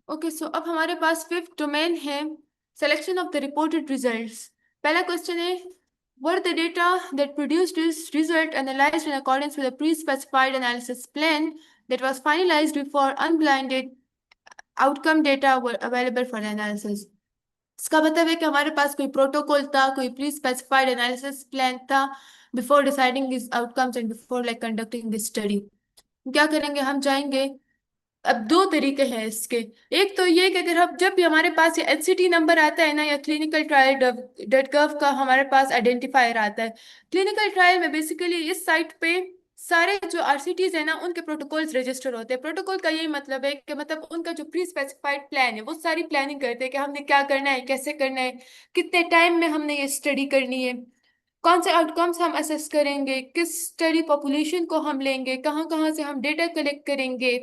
Okay, so अब हमारे पास फिफ्थ डोमेन है, selection of the reported results. पहला क्वेश्चन है, were the data that produced this result analysed in accordance with the pre specified analysis plan that was finalised before unblinded outcome data were available for analysis. इसका मतलब है कि हमारे पास कोई protocol था, कोई प्री स्पेसिफाइड एनालिसिस प्लान था before deciding this outcomes and before like conducting this study. क्या करेंगे, हम जाएंगे। अब दो तरीके हैं इसके। एक तो ये कि अगर हम जब भी हमारे पास ये एनसीटी नंबर आता है ना, या क्लिनिकल ट्रायल डॉट गव का हमारे पास आइडेंटिफायर आता है। क्लिनिकल ट्रायल में बेसिकली इस साइट पे सारे जो आरसीटीज है ना, उनके प्रोटोकॉल्स रजिस्टर होते हैं। प्रोटोकॉल का यही मतलब है कि मतलब उनका जो प्री स्पेसिफाइड प्लान है, वो सारी प्लानिंग करते हैं कि हमने क्या करना है, कैसे करना है, कितने टाइम में हमने ये स्टडी करनी है, कौन से आउटकम्स हम असेस करेंगे, किस स्टडी पॉपुलेशन को हम लेंगे, कहाँ कहाँ से हम डेटा कलेक्ट करेंगे,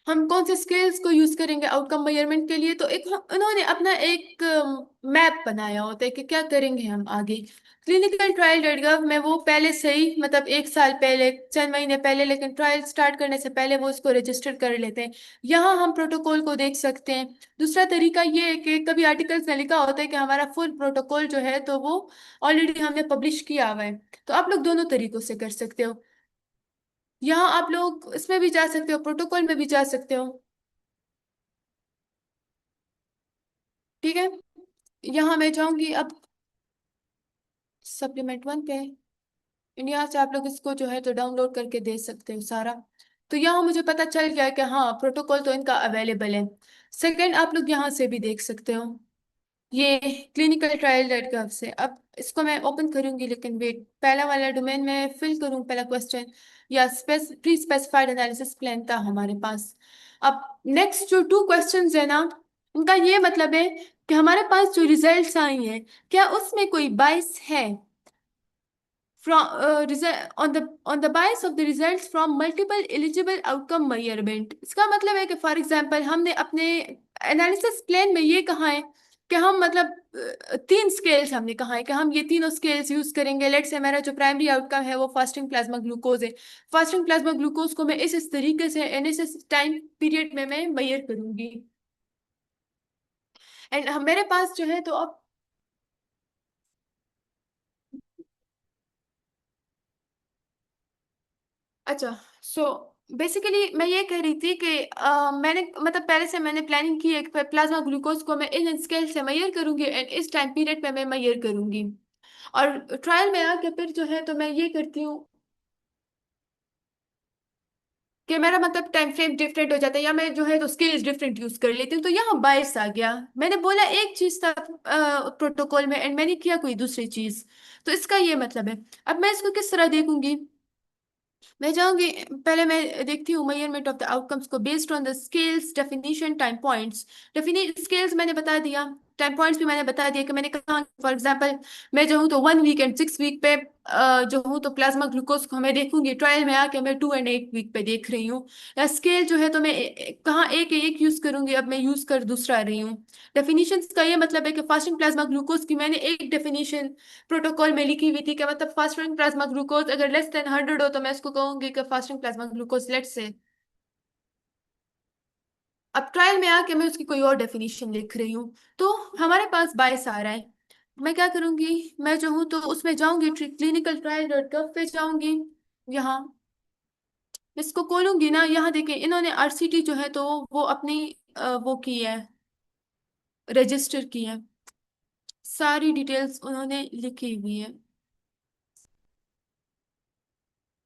हम कौन से स्केल्स को यूज करेंगे आउटकम मेजरमेंट के लिए। तो एक उन्होंने अपना एक मैप बनाया होता है कि क्या करेंगे हम आगे। क्लिनिकल ट्रायल डॉट गव में वो पहले से ही मतलब एक साल पहले, 6 महीने पहले, लेकिन ट्रायल स्टार्ट करने से पहले वो इसको रजिस्टर कर लेते हैं। यहाँ हम प्रोटोकॉल को देख सकते हैं। दूसरा तरीका ये है कि कभी आर्टिकल्स में लिखा होता है कि हमारा फुल प्रोटोकॉल जो है तो वो ऑलरेडी हमने पब्लिश किया हुआ है। तो आप लोग दोनों तरीकों से कर सकते हो। यहाँ आप लोग इसमें भी जा सकते हो, प्रोटोकॉल में भी जा सकते हो। ठीक है, यहाँ मैं जाऊंगी अब सप्लीमेंट 1 पे। यहाँ से आप लोग इसको जो है तो डाउनलोड करके दे सकते हो सारा। तो यहाँ मुझे पता चल गया कि हाँ, प्रोटोकॉल तो इनका अवेलेबल है। सेकंड, आप लोग यहाँ से भी देख सकते हो, ये क्लिनिकल ट्रायल डॉट गव से। अब इसको मैं ओपन करूंगी, लेकिन वेट, पहला वाला डोमेन में फिल करूँ पहला क्वेश्चन, या प्री स्पेसिफाइड एनालिसिस प्लान था हमारे पास। अब नेक्स्ट जो टू क्वेश्चंस है ना, उनका ये मतलब है कि हमारे पास जो रिजल्ट्स आई हैं, क्या उसमें कोई बाइस है from on the bias of the results from multiple eligible outcome measurement। इसका मतलब है कि फॉर एग्जांपल हमने अपने एनालिसिस प्लान में ये कहा है कि हम मतलब तीन स्केल्स हमने कहा है कि हम ये तीनों स्केल्स यूज करेंगे। लेट्स से मेरा जो प्राइमरी आउटकम है वो फास्टिंग प्लाज्मा ग्लूकोज है। फास्टिंग प्लाज्मा ग्लूकोज को मैं इस तरीके से इस टाइम पीरियड में मैं मेजर करूंगी। एंड मेरे पास जो है तो अब, अच्छा, सो बेसिकली मैं ये कह रही थी कि मैंने मतलब पहले से मैंने प्लानिंग की है कि प्लाज्मा ग्लूकोज को मैं इन स्केल से मेजर करूंगी एंड इस टाइम पीरियड पे मैं मेजर करूंगी। और ट्रायल में आके फिर जो है तो मैं ये करती हूँ कि मेरा मतलब टाइम फ्रेम डिफरेंट हो जाता है, या मैं जो है तो स्केल्स डिफरेंट यूज कर लेती हूँ। तो यहाँ बायस आ गया। मैंने बोला एक चीज था प्रोटोकॉल में एंड मैंने किया कोई दूसरी चीज। तो इसका ये मतलब है। अब मैं इसको किस तरह देखूंगी, मैं जाऊंगी, पहले मैं देखती हूँ मेजरमेंट ऑफ द आउटकम्स को based on the scales definition time points. डेफिने scales मैंने बता दिया, टाइम पॉइंट्स भी मैंने बता दिया कि मैंने कहा फॉर एग्जांपल मैं जो हूँ तो 1 वीक एंड 6 वीक पे जो हूँ तो प्लाज्मा ग्लूकोज को मैं देखूंगी। ट्रायल में आके मैं 2 एंड 8 वीक पे देख रही हूँ। स्केल जो है तो मैं कहाँ एक एक यूज करूंगी, अब मैं यूज कर दूसरा रही हूँ। डेफिनेशन का ये मतलब है कि फास्टिंग प्लाज्मा ग्लूकोज की मैंने एक डेफिनेशन प्रोटोकॉल में लिखी हुई थी कि मतलब फास्टिंग प्लाज्मा ग्लूकोज अगर लेस देन 100 हो तो मैं इसको कहूंगी कि फास्टिंग प्लाज्मा ग्लूकोज लेट से। अब ट्रायल में आके मैं उसकी कोई और डेफिनेशन लिख रही हूँ। तो हमारे पास बायस आ रहा है। मैं क्या करूंगी, मैं जो हूँ तो उसमें जाऊंगी, क्लिनिकल ट्रायल डॉट गव पे जाऊंगी। यहाँ इसको खोलूंगी ना, यहाँ देखिए इन्होंने आरसीटी जो है तो वो अपनी वो की है, रजिस्टर की है, सारी डिटेल्स उन्होंने लिखी हुई है।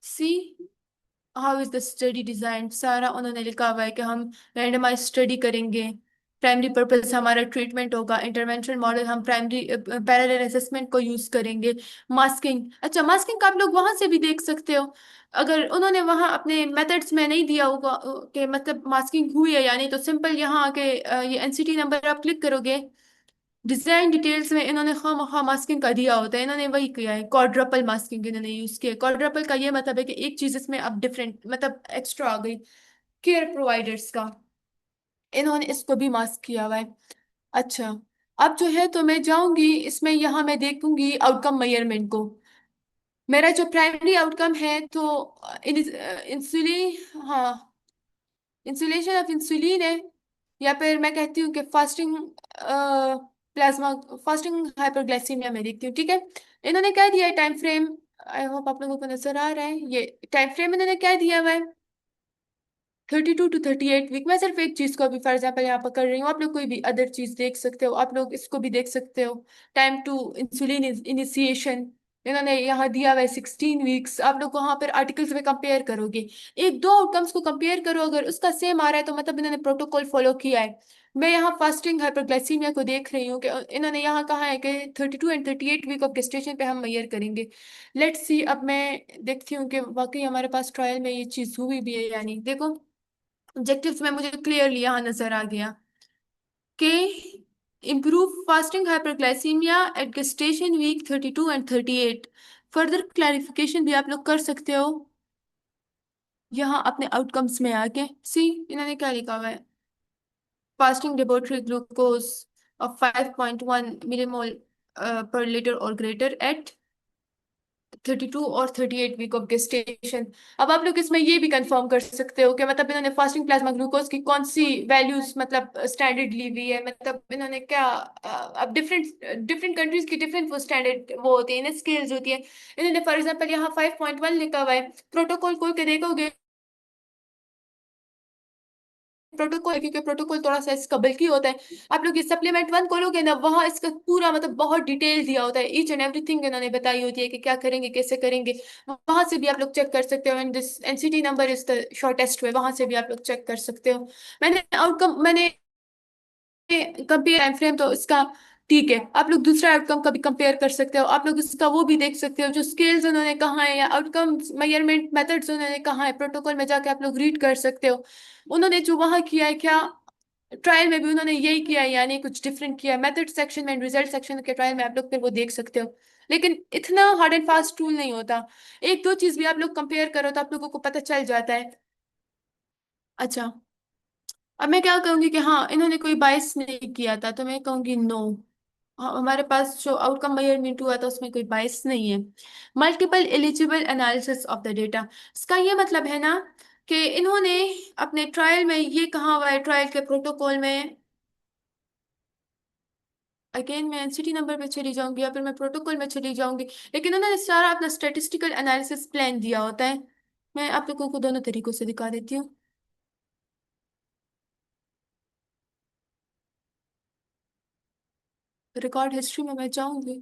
See how is the study design, सारा उन्होंने लिखा हुआ है कि हम रैंडमाइज स्टडी करेंगे, प्राइमरी पर्पस हमारा ट्रीटमेंट होगा, इंटरवेंशन मॉडल हम प्राइमरी पैरेलल असेसमेंट को यूज करेंगे। मास्किंग, अच्छा मास्किंग का आप लोग वहां से भी देख सकते हो। अगर उन्होंने वहां अपने मेथड्स में नहीं दिया होगा कि मतलब मास्किंग हुई है या नहीं, तो सिंपल यहाँ आके ये एनसीटी नंबर आप क्लिक करोगे, डिजाइन डिटेल्स में इन्होंने खामखा मास्किंग का दिया होता है। इन्होंने वही किया है, क्वाड्रपल मास्किंग इन्होंने यूज किया है। क्वाड्रपल का ये मतलब है कि एक चीज इसमें अब डिफरेंट मतलब एक्स्ट्रा आ गई, केयर प्रोवाइडर्स का, इन्होंने इसको भी मास्क किया हुआ है। अच्छा, अब जो है तो मैं जाऊंगी इसमें, यहाँ मैं देखूंगी आउटकम मेजरमेंट को। मेरा जो प्राइमरी आउटकम है तो इंसुलिन, हाँ, इंसुलेशन ऑफ इंसुलिन है। या फिर मैं कहती हूँ कि फास्टिंग प्लाज्मा, फास्टिंग हाइपरग्लाइसीमिया में देखती हूँ, ठीक है। इन्होंने क्या दिया है टाइम फ्रेम, आई होप आप लोगों को नजर आ रहा है, ये टाइम फ्रेम इन्होंने क्या दिया हुआ है, 32 to 38 वीक। मैं सिर्फ एक चीज को अभी फॉर एग्जाम्पल यहाँ पर कर रही हूँ, आप लोग कोई भी अदर चीज देख सकते हो, आप लोग इसको भी देख सकते हो। टाइम टू इंसुलिन इनिशिएशन इन्होंने यहाँ दिया हुआ है 16 वीक्स। आप लोग वहां पर आर्टिकल्स में कंपेयर करोगे, एक दो आउटकम्स को कंपेयर करो, अगर उसका सेम आ रहा है तो मतलब इन्होंने प्रोटोकॉल फॉलो किया है। मैं यहाँ फास्टिंग हाइपरग्लाइसीमिया को देख रही हूँ कि इन्होंने यहाँ कहा है कि 32 and 38 वीक ऑफ गेस्टेशन पे हम मेजर करेंगे। लेट्स सी, अब मैं देखती हूँ कि वाकई हमारे पास ट्रायल में ये चीज हुई भी है, यानी देखो ऑब्जेक्टिव्स में मुझे क्लियरली यहाँ नजर आ गया कि improve fasting hyperglycaemia at gestation week 32 and 38। Further clarification भी आप लोग कर सकते हो यहाँ अपने आउटकम्स में आके। सी, इन्होंने क्या लिखा हुआ है, fasting laboratory glucose of 5.1 millimole पर लीटर और ग्रेटर एट 32 और 38 वीक ऑफ गेस्टेशन। अब आप लोग इसमें ये भी कंफर्म कर सकते हो कि मतलब इन्होंने फास्टिंग प्लाज्मा ग्लूकोज की कौन सी वैल्यूज मतलब स्टैंडर्ड ली हुई है, मतलब इन्होंने क्या अब डिफरेंट डिफरेंट कंट्रीज की डिफरेंट वो स्टैंडर्ड वो होती है ना, स्केल्स होती है। इन्होंने फॉर एग्जाम्पल यहाँ 5.1 लिखा हुआ है, प्रोटोकॉल को के देखोगे, प्रोटोकॉल क्योंकि प्रोटोकॉल थोड़ा सा इसका बल्कि होता है। आप लोग ये सप्लीमेंट वन खोलोगे ना, वहाँ इसका पूरा मतलब बहुत डिटेल दिया होता है, ईच एंड एवरीथिंग इन्होंने बताई होती है कि क्या करेंगे कैसे करेंगे। वहां से भी आप लोग चेक कर सकते हो, and this NCT number is the shortest वे, वहां से भी आप लोग चेक कर सकते हो। मैंने कंपेयर टाइम फ्रेम तो इसका ठीक है, आप लोग दूसरा आउटकम का भी कंपेयर कर सकते हो, आप लोग इसका वो भी देख सकते हो जो स्केल्स उन्होंने कहा है या आउटकम मेजरमेंट मेथड्स उन्होंने कहा है, प्रोटोकॉल में जाके आप लोग रीड कर सकते हो। उन्होंने जो वहां किया है, क्या ट्रायल में भी उन्होंने यही किया है, यानी कुछ डिफरेंट किया है। मेथड सेक्शन में, रिजल्ट सेक्शन के ट्रायल में आप लोग फिर वो देख सकते हो, लेकिन इतना हार्ड एंड फास्ट टूल नहीं होता। एक दो चीज भी आप लोग कंपेयर करो तो आप लोगों को पता चल जाता है। अच्छा, अब मैं क्या कहूंगी कि हाँ इन्होंने कोई बाइस नहीं किया था, तो मैं कहूंगी नो। हाँ, हमारे पास जो आउटकम मेजरमेंट हुआ था उसमें कोई बाइस नहीं है। Multiple eligible analysis of the data, इसका ये मतलब है ना कि इन्होंने अपने ट्रायल में ये कहा हुआ है, ट्रायल के प्रोटोकॉल में, अगेन मैं एनसीटी नंबर पे चली जाऊंगी या फिर मैं प्रोटोकॉल में चली जाऊंगी, लेकिन उन्होंने सारा अपना स्टेटिस्टिकल एनालिसिस प्लान दिया होता है। मैं आप लोगों को दोनों तरीकों से दिखा देती हूँ। रिकॉर्ड हिस्ट्री में मैं जाऊंगी,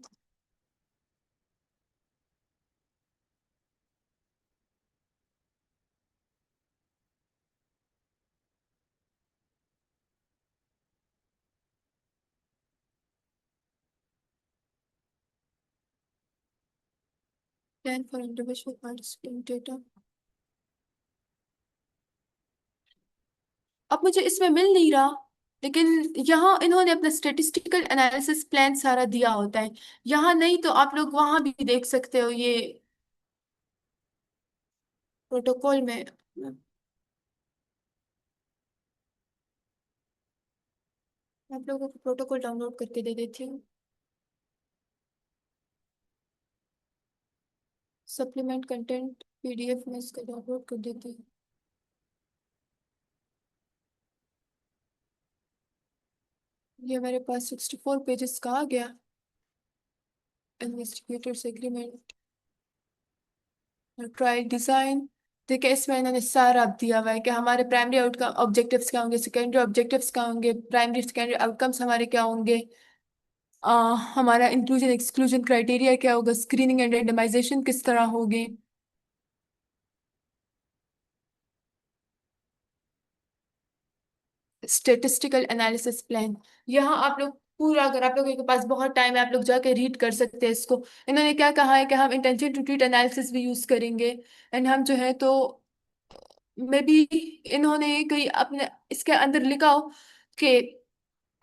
plan for individual participant data. अब मुझे इसमें मिल नहीं रहा, लेकिन यहाँ इन्होंने अपना स्टेटिस्टिकल एनालिसिस प्लान सारा दिया होता है। यहाँ नहीं तो आप लोग वहां भी देख सकते हो, ये प्रोटोकॉल में। मैं आप लोगों को प्रोटोकॉल डाउनलोड करके दे देती हूँ, सप्लीमेंट कंटेंट पीडीएफ में इसका डाउनलोड कर देती हूँ। ये मेरे पास 64 पेजेस का आ गया, इन्वेस्टिगेटर्स एग्रीमेंट और ट्रायल डिजाइन। देखिए इसमें इन्होंने सारा दिया हुआ है कि हमारे प्राइमरी आउटकम ऑब्जेक्टिव्स क्या होंगे, सेकेंडरी ऑब्जेक्टिव्स क्या होंगे, प्राइमरी सेकेंडरी आउटकम्स हमारे क्या होंगे, हमारा इंक्लूजन एक्सक्लूजन क्राइटेरिया क्या होगा, स्क्रीनिंग एंड रेंडमाइजेशन किस तरह होगी। स्टेटिस्टिकल एनालिसिस प्लान, यहाँ आप लोग पूरा, अगर आप लोगों के पास बहुत टाइम है आप लोग जाके रीड कर सकते हैं इसको। इन्होंने क्या कहा है कि हम इंटेंशन टू ट्रीट एनालिसिस भी यूज करेंगे, एंड हम जो है तो मे बी इन्होंने कहीं अपने इसके अंदर लिखा हो कि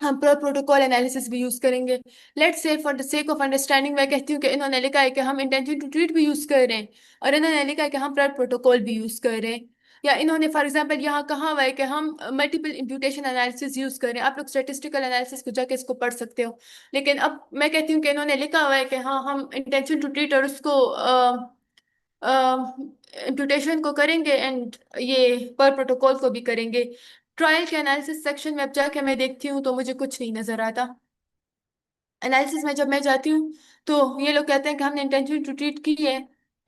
हम प्रोटोकॉल एनालिसिस भी यूज करेंगे। Let's say for the sake of understanding मैं कहती हूँ कि इन्होंने लिखा है कि हम इंटेंशन टू ट्रीट भी यूज कर रहे हैं, और इन्होंने लिखा है कि हम प्रोटोकॉल भी यूज कर रहे हैं। या इन्होंने फॉर एग्जांपल यहाँ कहा हुआ है कि हम मल्टीपल इम्प्यूटेशन एनालिसिस यूज कर रहे हैं, आप लोग स्टेटिस्टिकल एनालिसिस को जाके इसको पढ़ सकते हो। लेकिन अब मैं कहती हूँ कि इन्होंने लिखा हुआ है कि हाँ हम इंटेंशन टू ट्रीट और उसको इम्प्यूटेशन को करेंगे, एंड ये पर प्रोटोकॉल को भी करेंगे। ट्रायल के एनालिसिस सेक्शन में अब जाके मैं देखती हूँ तो मुझे कुछ नहीं नजर आता। एनालिसिस में जब मैं जाती हूँ तो ये लोग कहते हैं कि हमने इंटेंशन टू ट्रीट की है,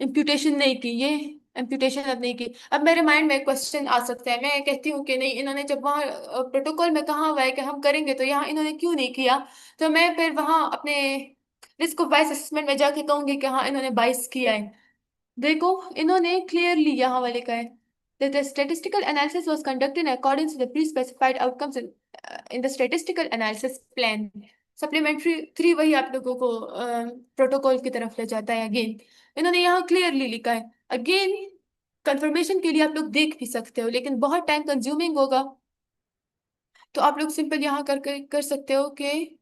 इम्प्यूटेशन नहीं की, ये इम्प्यूटेशन अब नहीं की। अब मेरे माइंड में क्वेश्चन आ सकता है, मैं कहती हूँ कि नहीं, इन्होंने जब वहाँ प्रोटोकॉल में कहा हुआ है कि हम करेंगे तो यहाँ इन्होंने क्यों नहीं किया। तो मैं फिर वहाँ अपने रिस्क ऑफ बाइस असेसमेंट में जाके कहूंगी कि हाँ इन्होंने बाइस किया है। देखो, इन्होंने क्लियरली यहाँ वाले का है that the statistical analysis was conducted in accordance with the pre-specified outcomes in the statistical analysis plan. Supplementary 3 वही आप लोगों को प्रोटोकॉल की तरफ ले जाता है। अगेन इन्होंने यहाँ क्लियरली लिखा है। अगेन कंफर्मेशन के लिए आप लोग देख भी सकते हो, लेकिन बहुत टाइम कंज्यूमिंग होगा। तो आप लोग सिंपल यहाँ कर सकते हो कि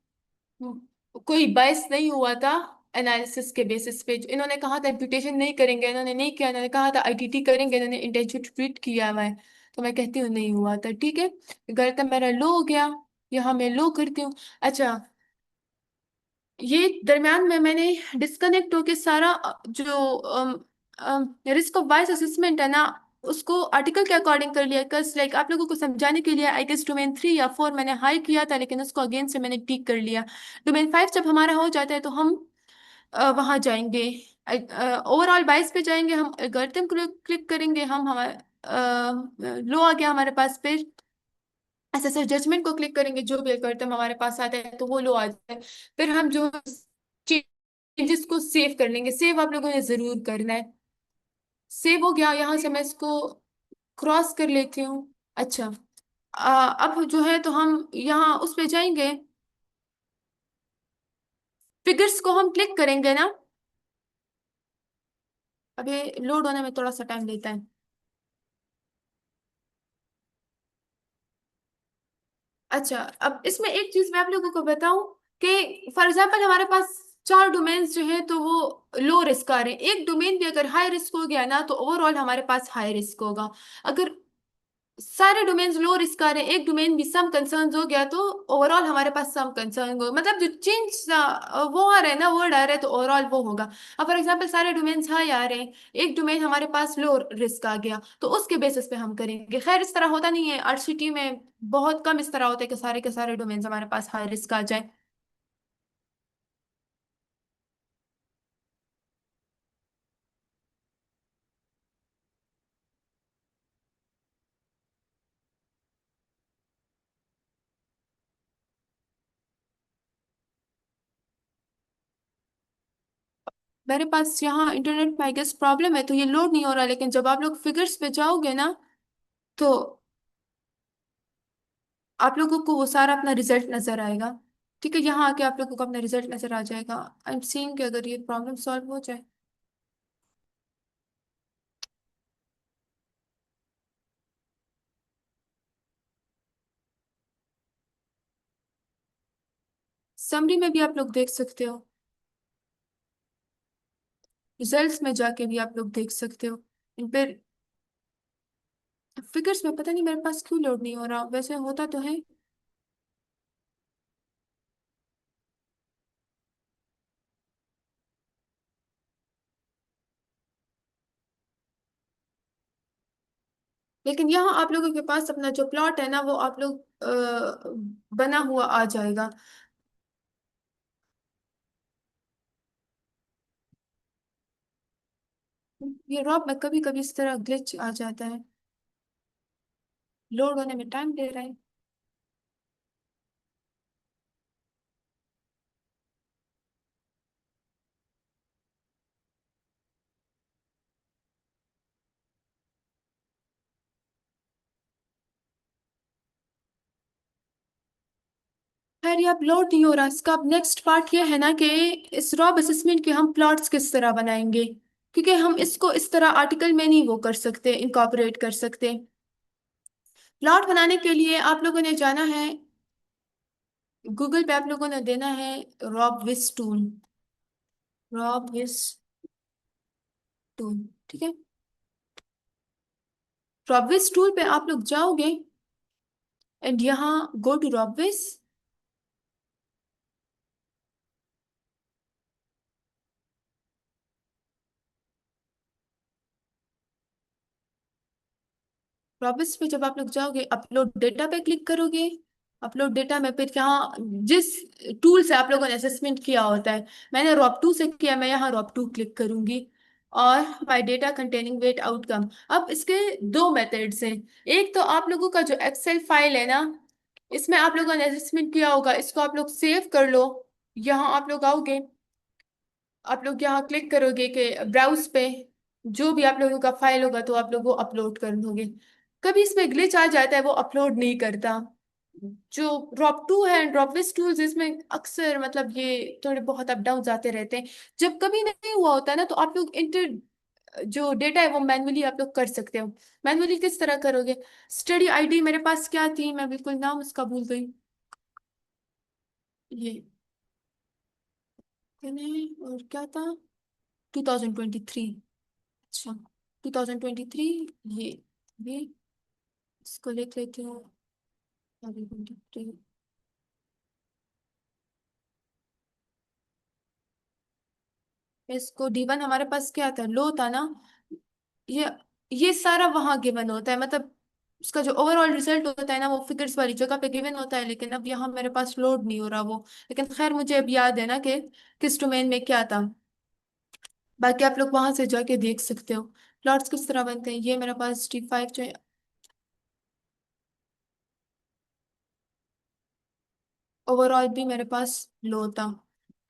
कोई बायस नहीं हुआ था एनालिसिस के बेसिस पे। इन्होंने कहा था इम्प्यूटेशन नहीं करेंगे, इन्होंने नहीं किया। इन्होंने कहा था आईटीटी करेंगे, इन्होंने इंटेंशन ट्वीट किया हुआ है। तो मैं कहती हूँ नहीं हुआ था, ठीक है। गलत मेरा लो हो गया, यहाँ मैं लो करती हूँ। अच्छा, ये दरम्यान में मैंने डिस्कनेक्ट होके सारा जो रिस्क ऑफ बायस असेसमेंट है ना, उसको आर्टिकल के अकॉर्डिंग कर लिया। कस लाइक आप लोगों को समझाने के लिए आई गेस डोमेन 3 या 4 मैंने हाई किया था, लेकिन उसको अगेन से मैंने टिक कर लिया। डोमेन 5 जब हमारा हो जाता है तो हम वहां जाएंगे, ओवरऑल बायस पे जाएंगे, हम एल्गोरिथम क्लिक करेंगे, हम हमारे लो आ गया हमारे पास। फिर एसएसआर जजमेंट को क्लिक करेंगे, जो भी एल्गोरिथम हमारे पास आता है तो वो लो आ जाता है। फिर हम जो चेंजेस को सेव कर लेंगे। सेव आप लोगों ने जरूर करना है। सेव हो गया, यहाँ से मैं इसको क्रॉस कर लेती हूँ। अच्छा, अब जो है तो हम यहाँ उस पे जाएंगे, फिगर्स को हम क्लिक करेंगे ना। अभी लोड होने में थोड़ा सा टाइम लेता है। अच्छा, अब इसमें एक चीज मैं आप लोगों को बताऊं कि फॉर एग्जांपल हमारे पास 4 डोमेन्स जो है तो वो लो रिस्क आ रहे हैं। एक डोमेन भी अगर हाई रिस्क हो गया ना तो ओवरऑल हमारे पास हाई रिस्क होगा। अगर सारे डोमेन्स लो रिस्क आ रहे हैं, एक डोमेन भी सम कंसर्न्स हो गया तो ओवरऑल हमारे पास सम कंसर्न होगा। मतलब जो चेंज वो आ रहे हैं ना, वर्ड आ रहे हैं तो ओवरऑल वो होगा। अब फॉर एग्जांपल सारे डोमेन्स हाई आ रहे हैं, एक डोमेन हमारे पास लो रिस्क आ गया तो उसके बेसिस पे हम करेंगे। खैर इस तरह होता नहीं है, आरसीटी में बहुत कम इस तरह होता है कि सारे के सारे डोमेन्स हमारे पास हाई रिस्क आ जाए। मेरे पास यहाँ इंटरनेट में आई गेस प्रॉब्लम है तो ये लोड नहीं हो रहा, लेकिन जब आप लोग फिगर्स पे जाओगे ना तो आप लोगों को वो सारा अपना रिजल्ट नजर आएगा। ठीक है, यहाँ आके आप लोगों को अपना रिजल्ट नजर आ जाएगा। आई एम सीइंग कि अगर ये प्रॉब्लम सॉल्व हो जाए। समरी में भी आप लोग देख सकते हो, रिजल्ट्स में जाके भी आप लोग देख सकते हो। इन पर फिगर्स में पता नहीं मेरे पास क्यों लोड नहीं हो रहा, वैसे होता तो है। लेकिन यहाँ आप लोगों के पास अपना जो प्लॉट है ना वो आप लोग बना हुआ आ जाएगा। ये रॉब में कभी कभी इस तरह ग्लिच आ जाता है, लोड होने में टाइम ले रहा है। खैर ये अब लोड नहीं हो रहा। इसका अब नेक्स्ट पार्ट ये है ना कि इस रॉब असेसमेंट के हम प्लॉट्स किस तरह बनाएंगे, क्योंकि हम इसको इस तरह आर्टिकल में नहीं वो कर सकते, इनकॉर्पोरेट कर सकते। प्लॉट बनाने के लिए आप लोगों ने जाना है गूगल पे, आप लोगों ने देना है रॉब विस टूल, रॉब विस टूल, ठीक है। रॉब विस टूल पे आप लोग जाओगे एंड यहाँ गो टू रॉब विस। रॉबिस्ट पे जब आप लोग जाओगे, अपलोड डेटा पे क्लिक करोगे। अपलोड डेटा में फिर यहाँ जिस टूल से आप लोगों ने असेसमेंट किया होता है, मैंने रॉब 2 से किया, मैं यहाँ रॉब 2 क्लिक करूंगी। और my data containing weight outcome. अब इसके दो मेथड्स हैं। एक तो आप लोगों का जो एक्सेल फाइल है ना, इसमें आप लोगों ने असेसमेंट किया होगा, इसको आप लोग सेव कर लो। यहाँ आप लोग आओगे, आप लोग यहाँ क्लिक करोगे कि ब्राउज पे, जो भी आप लोगों का फाइल होगा तो आप लोग वो अपलोड कर दोगे। कभी इसमें ग्लिच आ जाता है, वो अपलोड नहीं करता। जो ड्रॉप 2 है, ड्रॉपलेस टूल्स, इसमें अक्सर मतलब ये थोड़े बहुत अप डाउन आते रहते हैं। जब कभी नहीं हुआ होता है ना, तो आप लोग इंटर जो डेटा है वो मैन्युअली आप लोग कर सकते हो। मैन्युअली किस तरह करोगे? स्टडी आईडी मेरे पास क्या थी, मैं बिल्कुल नाम उसका भूल गई। ये और क्या था, 2023। अच्छा, 2023। ये ये इसको लिख लेती हूँ। 2023। इसको D1 हमारे पास क्या था, लो था ना। ये ये सारा वहां गिवन होता है, मतलब उसका जो ओवरऑल रिजल्ट होता है ना, वो फिगर्स वाली जगह पे गिवन होता है, लेकिन अब यहाँ मेरे पास लोड नहीं हो रहा वो। लेकिन खैर मुझे अब याद है ना कि किस डोमेन में क्या था। बाकी आप लोग वहां से जाके देख सकते हो प्लॉट्स किस तरह बनते हैं। ये मेरे पास T5 जो है, ओवरऑल भी मेरे पास लो था।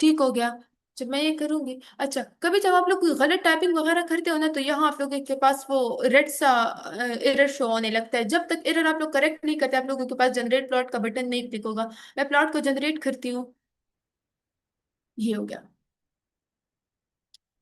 ठीक हो गया। जब मैं ये करूंगी, अच्छा कभी जब आप लोग कोई गलत टाइपिंग वगैरह करते हो ना, तो यहाँ आप लोगों के पास वो रेड सा एरर शो होने लगता है। जब तक एरर आप लोग करेक्ट नहीं करते, आप लोगों के पास जनरेट प्लॉट का बटन नहीं क्लिक होगा। मैं प्लॉट को जनरेट करती हूँ। ये हो गया।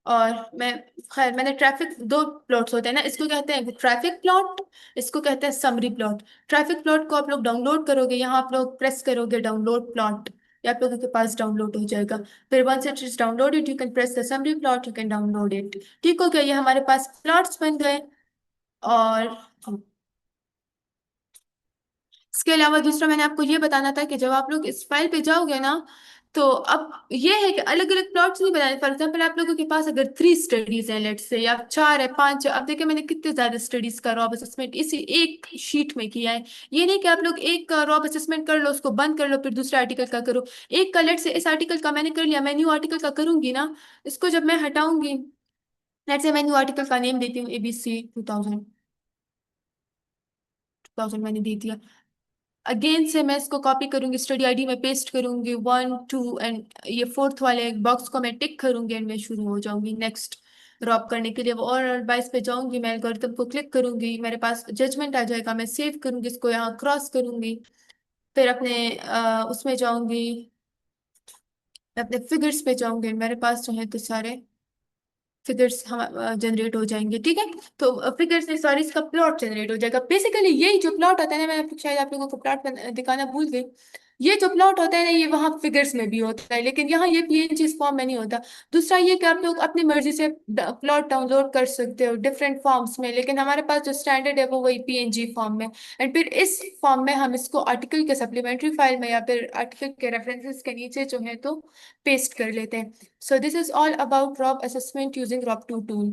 और मैं, खैर मैंने ट्रैफिक, दो प्लॉट्स होते हैं ना, इसको कहते हैं ट्रैफिक प्लॉट, इसको कहते हैं समरी प्लॉट। ट्रैफिक प्लॉट को आप लोग डाउनलोड करोगे, यहाँ आप लोग प्रेस करोगे डाउनलोड प्लॉट, ये आप लोगों के पास डाउनलोड हो जाएगा। फिर once it is downloaded, you can press the summary plot, you can download it. ठीक हो गया, ये हमारे पास प्लॉट्स बन गए। और इसके अलावा दूसरा मैंने आपको ये बताना था कि जब आप लोग इस फाइल पे जाओगे ना, तो अब ये है कि अलग अलग प्लॉट्स नहीं बनाने। फॉर एग्जाम्पल आप लोगों के पास अगर 3 स्टडीज हैं, लेट से, या 4 है, 5 है, अब देखिए मैंने कितने ज्यादा स्टडीज का रॉब असेसमेंट इसी एक शीट में किया है। ये नहीं कि आप लोग एक रॉब असेसमेंट कर लो, उसको बंद कर लो, फिर दूसरे आर्टिकल का करो। एक का लेट से, इस आर्टिकल का मैंने कर लिया, मैं न्यू आर्टिकल का करूंगी ना, इसको जब मैं हटाऊंगी, लेट से मैं न्यू आर्टिकल का नेम देती हूँ ABC 2000। 2000 मैंने दे दिया। अगेन से मैं इसको कॉपी करूंगी, स्टडी आईडी में पेस्ट करूंगी 1 2, एंड ये फोर्थ वाले बॉक्स को मैं टिक करूंगी, एंड मैं शुरू हो जाऊंगी नेक्स्ट ड्रॉप करने के लिए। वो और बाइस पे जाऊंगी, मैं एल्गोरिथम को क्लिक करूंगी, मेरे पास जजमेंट आ जाएगा, मैं सेव करूंगी, इसको यहाँ क्रॉस करूंगी। फिर अपने उसमें जाऊंगी, अपने फिगर्स पे जाऊंगी, मेरे पास जो है तो सारे फिगर्स हम जनरेट हो जाएंगे। ठीक है, तो फिगर्स नहीं, सॉरी, इसका प्लॉट जनरेट हो जाएगा। बेसिकली यही जो प्लॉट होता है ना, मैं शायद आप लोगों को प्लॉट दिखाना भूल गई। ये जो प्लॉट होता है ना, ये वहाँ फिगर्स में भी होता है, लेकिन यहाँ ये PNG इस फॉर्म में नहीं होता। दूसरा ये कि आप लोग अपनी मर्जी से प्लॉट डाउनलोड कर सकते हो डिफरेंट फॉर्म्स में, लेकिन हमारे पास जो स्टैंडर्ड है वो वही PNG फॉर्म में। एंड फिर इस फॉर्म में हम इसको आर्टिकल के सप्लीमेंट्री फाइल में, या फिर आर्टिकल के रेफरेंसेस के नीचे जो है तो पेस्ट कर लेते हैं। So this is all about ROB assessment using ROB2 tool.